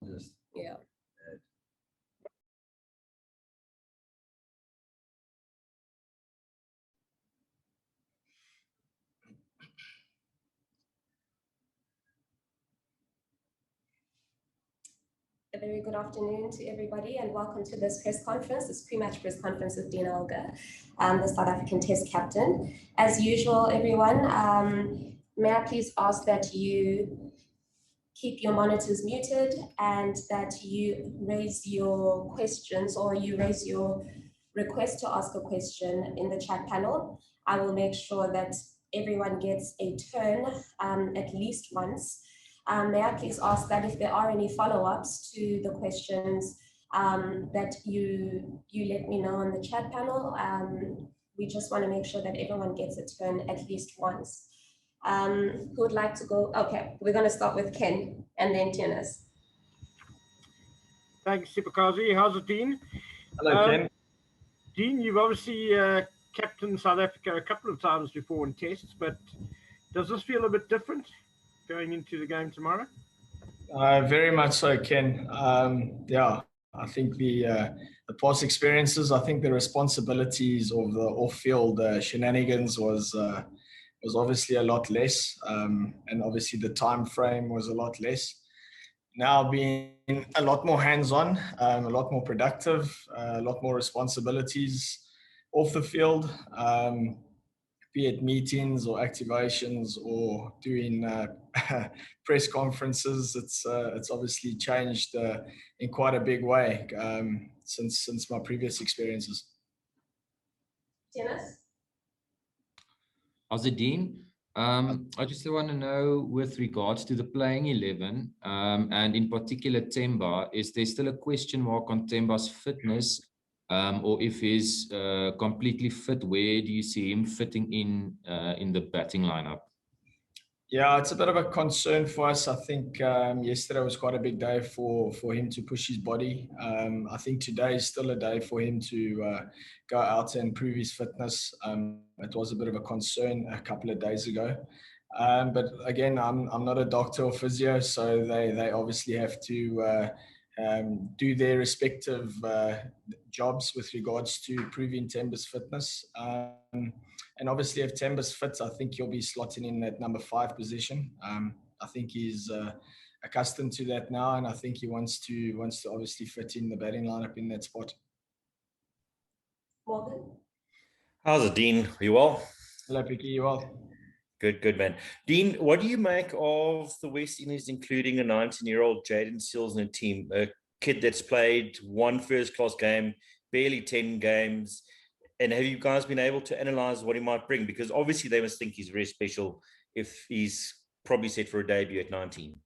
just Yeah. A very good afternoon to everybody and welcome to this press conference, this pre-match press conference with Dean Elgar, the South African Test captain. As usual, everyone, may I please ask that you keep your monitors muted and that you raise your questions or you raise your request to ask a question in the chat panel. I will make sure that everyone gets a turn at least once. May I please ask that if there are any follow-ups to the questions that you let me know on the chat panel. We just want to make sure that everyone gets a turn at least once. Who would like to go? Okay, we're going to start with Ken and then Tianas. Thanks, Sipakazi. How's it, Dean? hello, Ken. Dean, you've obviously captained South Africa a couple of times before in tests, but does this feel a bit different going into the game tomorrow? Very much so, Ken. Yeah, I think the past experiences, I think the responsibilities of the off-field shenanigans was obviously a lot less, and obviously the time frame was a lot less. Now being a lot more hands-on, a lot more productive, a lot more responsibilities off the field, be it meetings or activations or doing press conferences. It's obviously changed in quite a big way since my previous experiences. Tianas? How's it, Dean? I just want to know with regards to the playing 11 and in particular Temba, is there still a question mark on Temba's fitness or if he's completely fit? Where do you see him fitting in the batting lineup? Yeah, it's a bit of a concern for us. I think yesterday was quite a big day for him to push his body. I think today is still a day for him to go out and prove his fitness. It was a bit of a concern a couple of days ago. But again, I'm not a doctor or physio, so they obviously have to do their respective jobs with regards to proving Temba's fitness. And obviously, if Temba's fit, I think he'll be slotting in that number 5 position. I think he's accustomed to that now, and I think he wants to obviously fit in the batting lineup in that spot. Morgan? How's it, Dean? Are you well? Hello, Picky. You well? Good, man. Dean, what do you make of the West Indies, including a 19-year-old Jaden Seals in the team, a kid that's played one first-class game, barely 10 games? And have you guys been able to analyze what he might bring? Because obviously they must think he's very special if he's probably set for a debut at 19.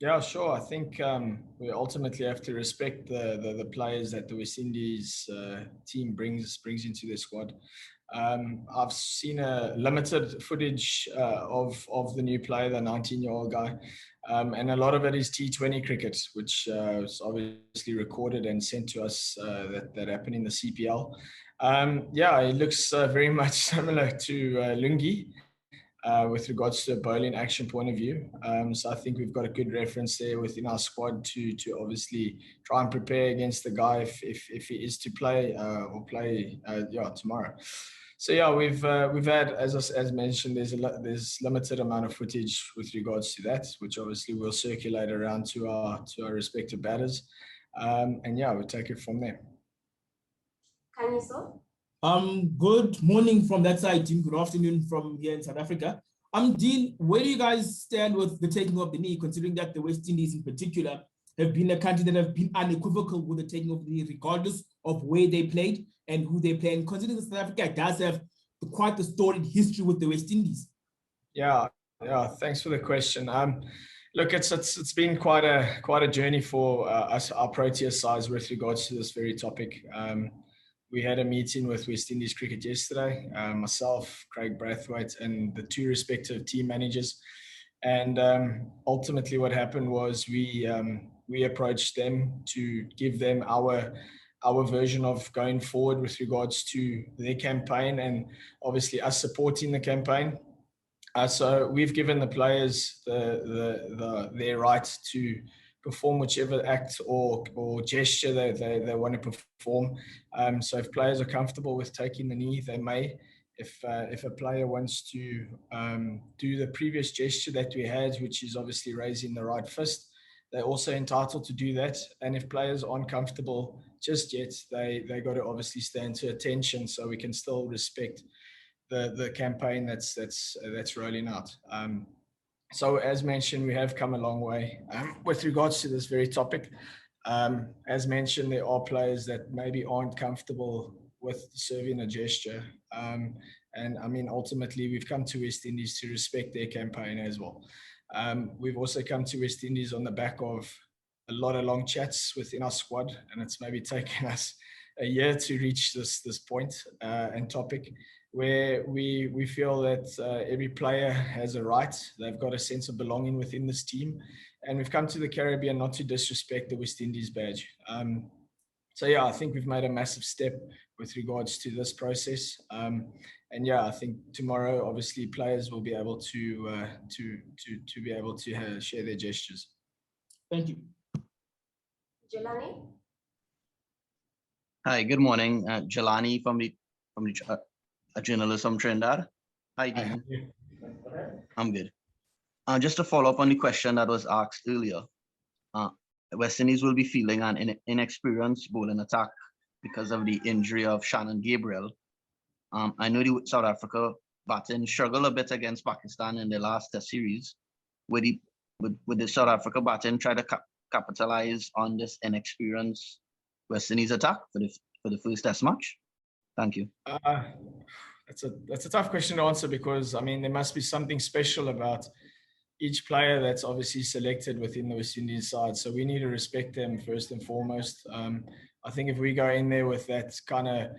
Yeah, sure. I think we ultimately have to respect the players that the West Indies team brings into their squad. I've seen a limited footage of the new player, the 19-year-old guy, and a lot of it is T20 cricket, which is obviously recorded and sent to us that happened in the CPL. Yeah, it looks very much similar to Lungi. With regards to a bowling action point of view. So I think we've got a good reference there within our squad to obviously try and prepare against the guy if he is to play tomorrow. So yeah, we've had, as mentioned, there's limited amount of footage with regards to that, which obviously we'll circulate around to our respective batters. And yeah, we'll take it from there. Kanyiso? Good morning from that side, team. Good afternoon from here in South Africa. Dean, where do you guys stand with the taking of the knee, considering that the West Indies in particular have been a country that have been unequivocal with the taking of the knee, regardless of where they played and who they play, and considering that South Africa does have quite a storied history with the West Indies? Yeah, thanks for the question. Look, it's been quite a journey for us, our Proteas sides, with regards to this very topic. We had a meeting with West Indies Cricket yesterday, myself, Craig Brathwaite, and the 2 respective team managers. And ultimately what happened was we approached them to give them our version of going forward with regards to their campaign and obviously us supporting the campaign. So we've given the players their right to perform whichever act or gesture they want to perform. So if players are comfortable with taking the knee, they may. If a player wants to do the previous gesture that we had, which is obviously raising the right fist, they're also entitled to do that. And if players aren't comfortable just yet, they got to obviously stand to attention so we can still respect the campaign that's rolling out. So as mentioned, we have come a long way with regards to this very topic. As mentioned, there are players that maybe aren't comfortable with serving a gesture. And I mean, ultimately, we've come to West Indies to respect their campaign as well. We've also come to West Indies on the back of a lot of long chats within our squad, and it's maybe taken us a year to reach this point and topic, where we feel that every player has a right. They've got a sense of belonging within this team. And we've come to the Caribbean not to disrespect the West Indies badge. So yeah, I think we've made a massive step with regards to this process. And yeah, I think tomorrow, obviously, players will be able to be able to share their gestures. Thank you. Jelani? Hi, good morning. Jelani from the a journalist from Trinidad. Hi, Dean. I'm good. Just to follow up on the question that was asked earlier, West Indies will be feeling an inexperienced bowling attack because of the injury of Shannon Gabriel. I know the South Africa batting struggled a bit against Pakistan in the last Test series. Would the South Africa batting try to capitalize on this inexperienced West Indies attack for the first Test match? Thank you. That's a tough question to answer, because I mean, there must be something special about each player that's obviously selected within the West Indian side. So we need to respect them first and foremost. I think if we go in there with that kind of,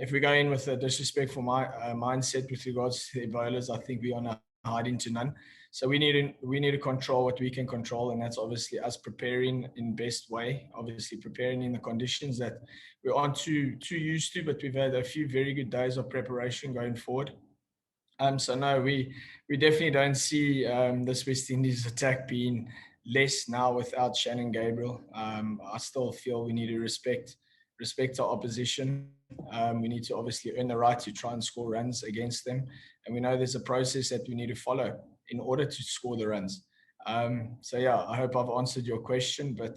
if we go in with a disrespectful mindset with regards to the bowlers, I think we are not hiding to none. So we need to control what we can control, and that's obviously us preparing in best way. Obviously preparing in the conditions that we aren't too used to, but we've had a few very good days of preparation going forward. So no, we definitely don't see this West Indies attack being less now without Shannon Gabriel. I still feel we need to respect our opposition. We need to obviously earn the right to try and score runs against them. And we know there's a process that we need to follow in order to score the runs. So yeah, I hope I've answered your question, but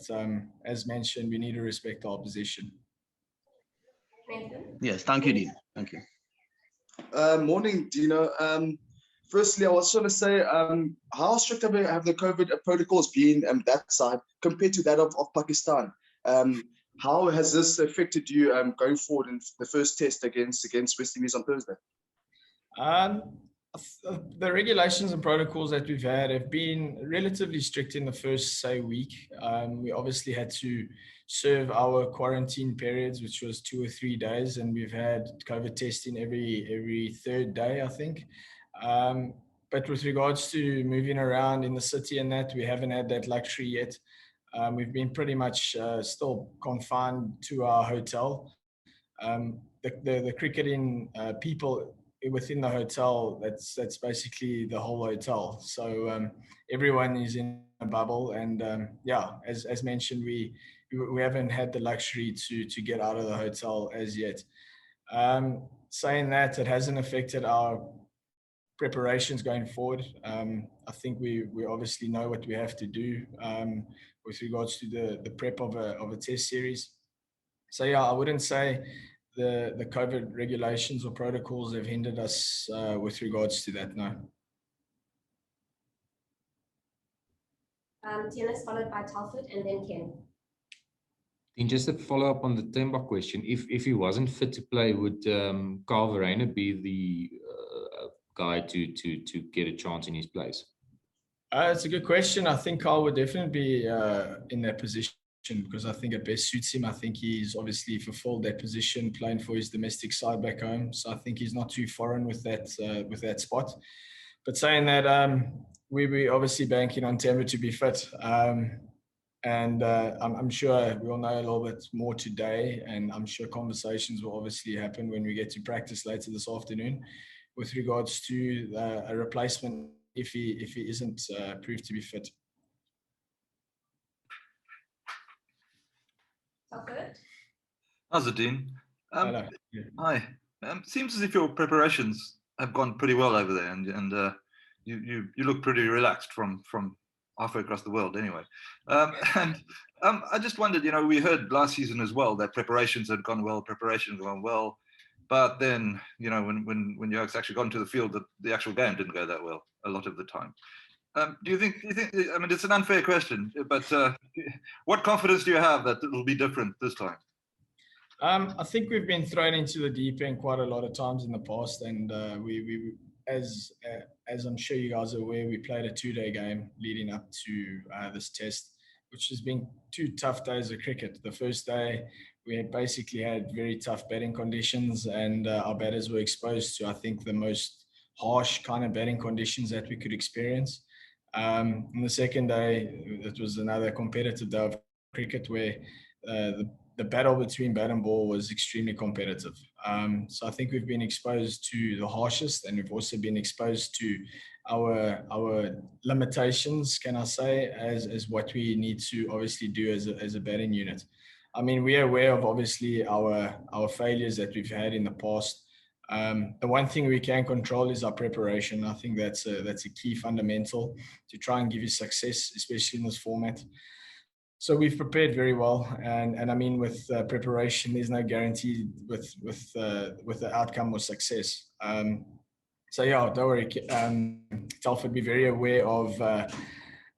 as mentioned, we need to respect our opposition. Yes, thank you, Dean. Thank you. Morning, Dino. Firstly, I was trying to say, how strict have the COVID protocols been that side compared to that of Pakistan? How has this affected you going forward in the first Test against West Indies on Thursday? The regulations and protocols that we've had have been relatively strict in the first, say, week. We obviously had to serve our quarantine periods, which was 2 or 3 days, and we've had COVID testing every third day, I think. But with regards to moving around in the city and that, we haven't had that luxury yet. We've been pretty much still confined to our hotel. The cricketing people within the hotel, that's basically the whole hotel. So everyone is in a bubble, and yeah, as mentioned, we haven't had the luxury to get out of the hotel as yet. Saying that, it hasn't affected our preparations going forward. I think we obviously know what we have to do with regards to the prep of a Test series. So yeah, I wouldn't say the COVID regulations or protocols have hindered us with regards to that, no. Dennis, followed by Telford, and then Ken. And just to follow up on the Temba question, if he wasn't fit to play, would Verreynne be the guy to get a chance in his place? It's a good question. I think Carl would definitely be in that position, because I think it best suits him. I think he's obviously fulfilled that position playing for his domestic side back home. So I think he's not too foreign with that spot. But saying that, we're obviously banking on Temba to be fit. And I'm sure we'll know a little bit more today, and I'm sure conversations will obviously happen when we get to practice later this afternoon with regards to a replacement if he isn't proved to be fit. Telford? How's it, Dean? Hello. Hi. Seems as if your preparations have gone pretty well over there, and you look pretty relaxed from halfway across the world, anyway. I just wondered, we heard last season as well that preparations had gone well, but then when you actually got into the field, the actual game didn't go that well a lot of the time. Do you think? I mean, it's an unfair question, but what confidence do you have that it'll be different this time? I think we've been thrown into the deep end quite a lot of times in the past, and we as I'm sure you guys are aware, we played a 2-day game leading up to this test, which has been 2 tough days of cricket. The first day, we had basically had very tough batting conditions, and our batters were exposed to, I think, the most harsh kind of batting conditions that we could experience. On the second day, it was another competitive day of cricket where the battle between bat and ball was extremely competitive. So I think we've been exposed to the harshest, and we've also been exposed to our limitations, can I say, as what we need to obviously do as a batting unit. I mean, we are aware of obviously our failures that we've had in the past. The one thing we can control is our preparation. I think that's a key fundamental to try and give you success, especially in this format. So we've prepared very well, and I mean, with preparation, there's no guarantee with the outcome or success. So yeah, don't worry, Telford, be very aware of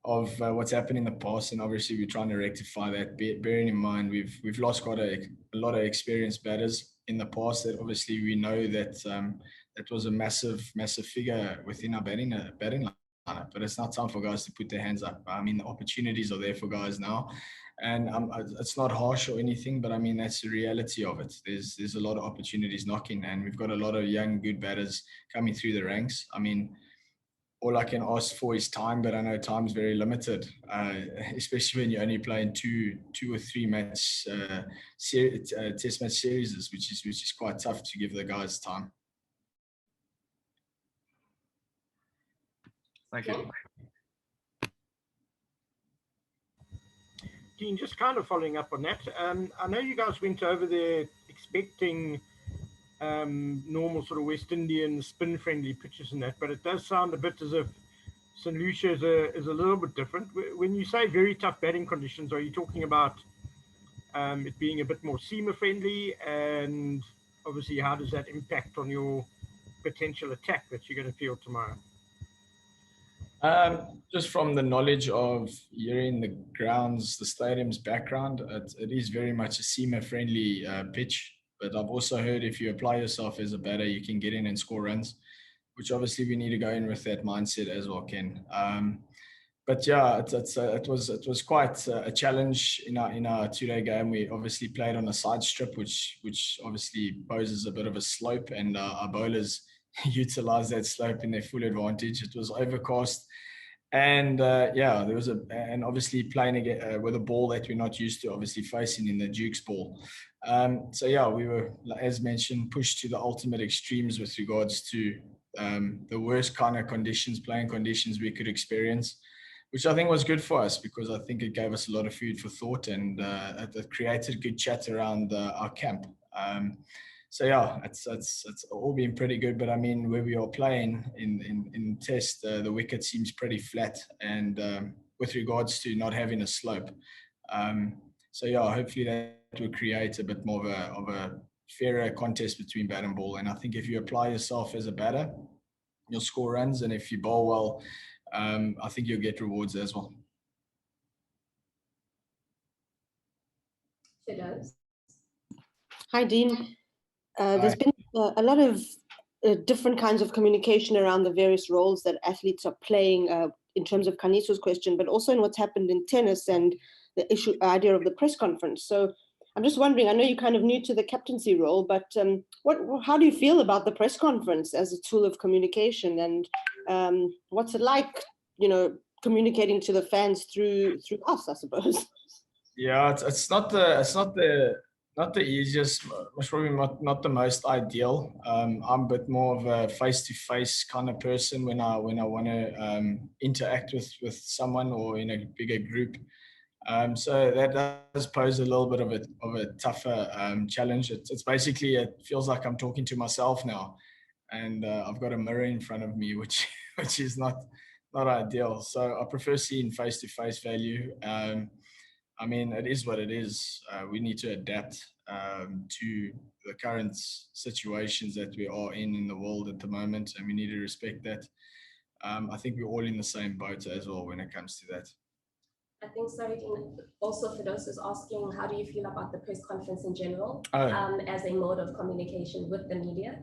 what's happened in the past, and obviously we're trying to rectify that. Bearing in mind we've lost quite a lot of experienced batters in the past. That obviously we know that that was a massive figure within our batting line. But it's not time for guys to put their hands up. I mean, the opportunities are there for guys now, and it's not harsh or anything, but I mean, that's the reality of it. There's a lot of opportunities knocking, and we've got a lot of young, good batters coming through the ranks. I mean, all I can ask for is time, but I know time's very limited, especially when you're only playing two or three match test match series, which is quite tough to give the guys time. Thank you. Dean, just kind of following up on that. I know you guys went over there expecting normal sort of West Indian spin-friendly pitches and that, but it does sound a bit as if St Lucia is a little bit different. When you say very tough batting conditions, are you talking about it being a bit more seamer-friendly? And obviously, how does that impact on your potential attack that you're going to field tomorrow? Just from the knowledge of hearing the grounds, the stadium's background, it is very much a seamer-friendly pitch. But I've also heard if you apply yourself as a batter, you can get in and score runs, which obviously we need to go in with that mindset as well, Ken. But yeah, it was quite a challenge in our 2-day game. We obviously played on a side strip, which obviously poses a bit of a slope, and our bowlers utilize that slope in their full advantage. It was overcast, and yeah, there was and obviously playing again with a ball that we're not used to, obviously facing in the Duke's ball. So yeah, we were, as mentioned, pushed to the ultimate extremes with regards to the worst kind of playing conditions we could experience, which I think was good for us because I think it gave us a lot of food for thought, and it created good chat around our camp. So yeah, it's all been pretty good, but I mean, where we are playing in test, the wicket seems pretty flat, and with regards to not having a slope. So yeah, hopefully that will create a bit more of a fairer contest between bat and ball. And I think if you apply yourself as a batter, you'll score runs, and if you bowl well, I think you'll get rewards as well. She does. Hi, Dean. There's been a lot of different kinds of communication around the various roles that athletes are playing in terms of Kaniso's question, but also in what's happened in tennis and the idea of the press conference. So I'm just wondering, I know you're kind of new to the captaincy role, but how do you feel about the press conference as a tool of communication, and what's it like, communicating to the fans through us, I suppose? Yeah, it's not the easiest, most probably not the most ideal. I'm a bit more of a face-to-face kind of person when I want to interact with someone or in a bigger group. So that does pose a little bit of a tougher challenge. It's basically, it feels like I'm talking to myself now, and I've got a mirror in front of me, which is not ideal. So I prefer seeing face-to-face value. I mean, it is what it is. We need to adapt to the current situations that we are in the world at the moment, and we need to respect that. I think we're all in the same boat as well when it comes to that. I think, sorry, Dean, also for those who's asking, how do you feel about the press conference in general as a mode of communication with the media?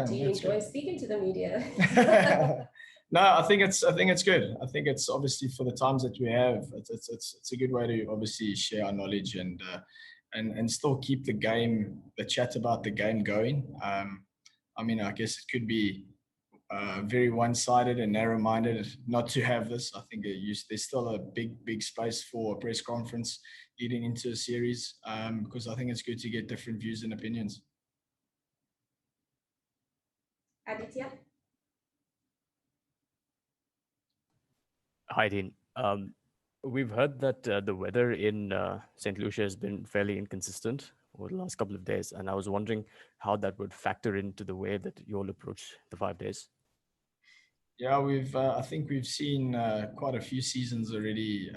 Do you enjoy speaking to the media? No, I think it's good. I think it's obviously for the times that we have, it's a good way to obviously share our knowledge and still keep the chat about the game going. I mean, I guess it could be very one-sided and narrow-minded not to have this. I think there's still a big space for a press conference leading into a series, because I think it's good to get different views and opinions. Aditya? Hi, Dean. We've heard that the weather in St. Lucia has been fairly inconsistent over the last couple of days, and I was wondering how that would factor into the way that you all approach the 5 days. Yeah, I think we've seen quite a few seasons already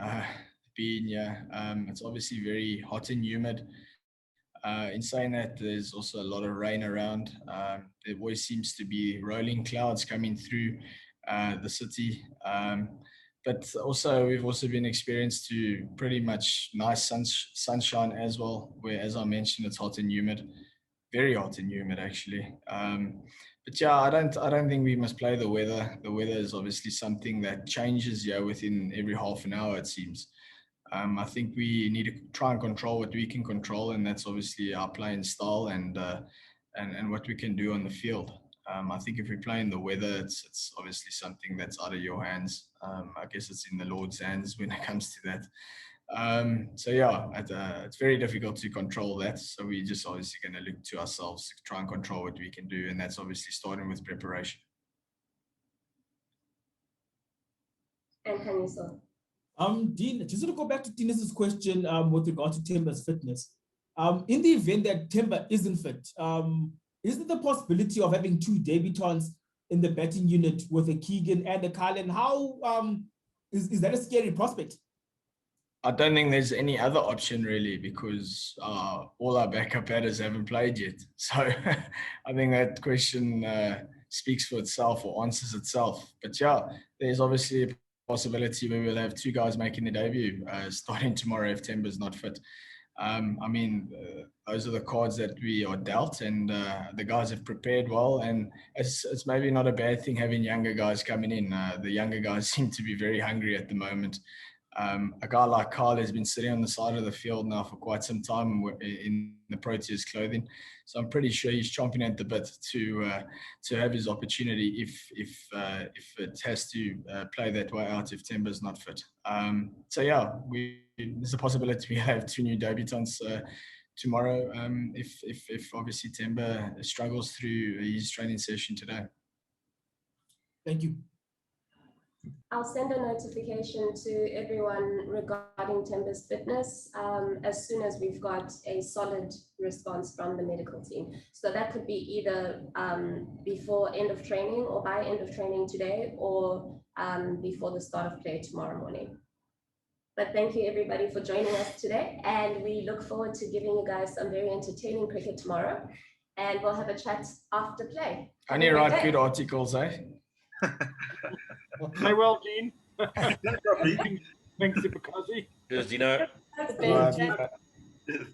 being, it's obviously very hot and humid. In saying that, there's also a lot of rain around. There always seems to be rolling clouds coming through the city. But also, we've also been experienced to pretty much nice sunshine as well, where, as I mentioned, it's hot and humid, very hot and humid actually. But yeah, I don't think we must play the weather. The weather is obviously something that changes within every half an hour, it seems. I think we need to try and control what we can control, and that's obviously our playing style and what we can do on the field. I think if we play in the weather, it's obviously something that's out of your hands. I guess it's in the Lord's hands when it comes to that. So yeah, it's very difficult to control that. So we're just obviously going to look to ourselves to try and control what we can do, and that's obviously starting with preparation. And Kaniso? Dean, just to go back to Tinis's question with regard to Temba's fitness. In the event that Temba isn't fit, isn't the possibility of having two debutants in the batting unit with a Keegan and a Carlin, how is that a scary prospect? I don't think there's any other option really, because all our backup batters haven't played yet. So I think that question speaks for itself or answers itself. But yeah, there's obviously a possibility where we'll have two guys making their debut starting tomorrow if Temba's not fit. I mean, those are the cards that we are dealt, and the guys have prepared well, and it's maybe not a bad thing having younger guys coming in. The younger guys seem to be very hungry at the moment. A guy like Carl has been sitting on the side of the field now for quite some time in the Proteas clothing, so I'm pretty sure he's chomping at the bit to have his opportunity if it has to play that way out if Temba's not fit. So yeah, there's a possibility we have two new debutants tomorrow if obviously Temba struggles through his training session today. Thank you. I'll send a notification to everyone regarding Temba's fitness as soon as we've got a solid response from the medical team. So that could be either before end of training or by end of training today, or before the start of play tomorrow morning. But thank you everybody for joining us today, and we look forward to giving you guys some very entertaining cricket tomorrow, and we'll have a chat after play. Only write good articles, eh? Play well, Dean. Thanks, Ipakazi. Cheers, Dino. Thanks, Ben.